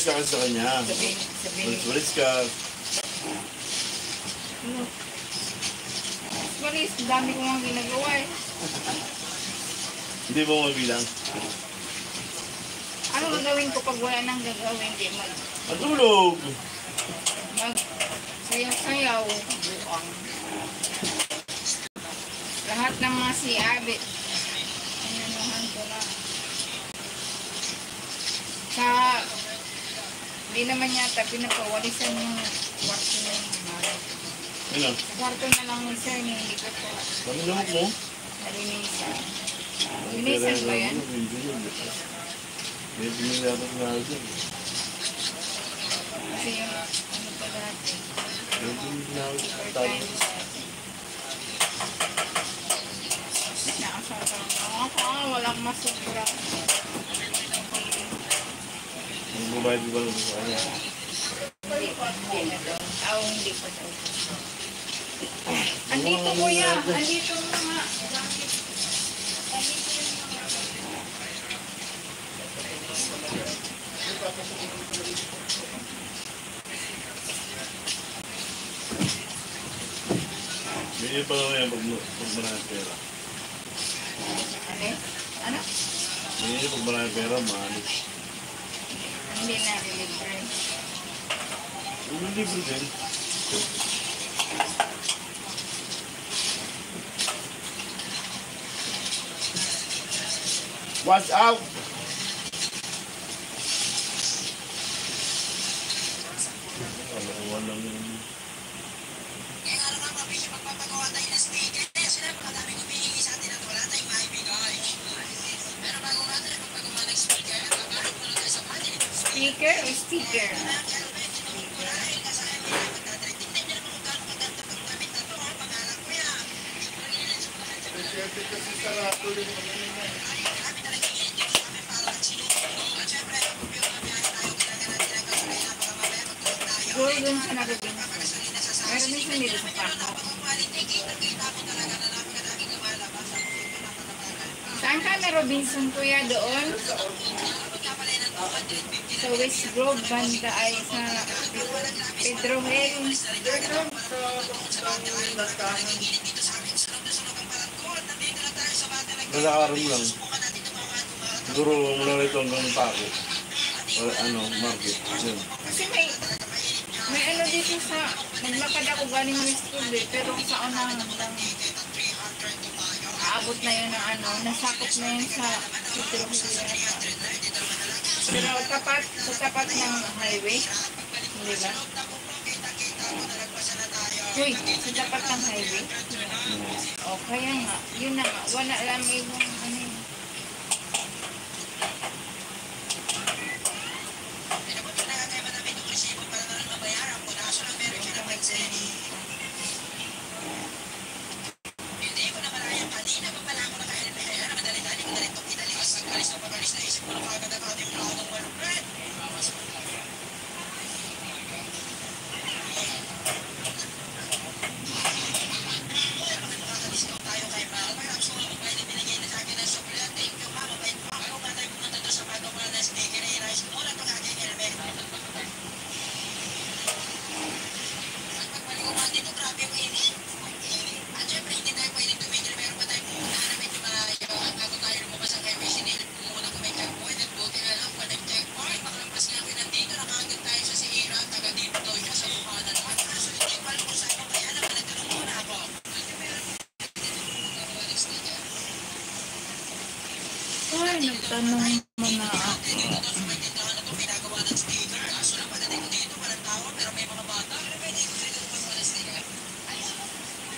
ka kasi sa kanya. Walis ka. Walis, dami ko nga ginagawa eh. Hindi mo mabilang. Ano gagawin ko pag wala nang gagawin? Di matulog. Sayaw-sayaw. Buang. Lahat ng mga siabit. Inanuhan ko na. Sa... Di naman yata pinapawalisan yung kwarto na yung mga. Ano? Kwarto na lang ni sir, hindi ko po. Ano lamok mo? Nalinisan. Linisan ba yan? May pinilapot na ako. Kasi yung ano pa dati. May pinilapot tayo. Nakasarap ako. Walang masubra. Ang babae di ba lang sa kanya? Hindi na daw. Hindi pa daw. Andito kuya. Andito mga gamit. Andito yung Bili pa lang yan pag maraming pera. Ano? Bili pag maraming pera, maalis. Hindi na libre. Libre din. Watch out! Walang yun. Kaya nga naman mabili magpapagawa tayo ng sticker. Sila marami humihingi sa atin at wala tayong maibigay. Pero bago natin magpagawa ng speaker, magkaroon mo lang tayo sa panel. Speaker o sticker? Siguro dun sa nagaging. Meron din siya nila sa pako. Saan ka na Robinson kuya doon? Sa West Grove, banda ay sa Pedro Hill. Nalakaroon lang. Siguro mula rito hanggang pako. O ano, market. Yun. Kasi may ano dito sa, naglakad ako galing West Grove eh, pero sa unang aabot na yun ng ano, nasakop na yun sa Pedro Hill. Pero sa tapat ng highway, hindi ba? Uy, sa tapat ng highway. O, kaya nga, yun na nga, wala lang ibang ano yun. Ay, nagtanong mo na ako.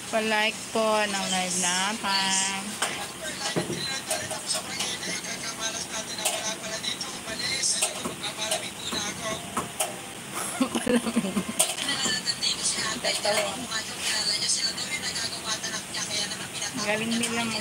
Pa-like po ng live natin. Galing nila mag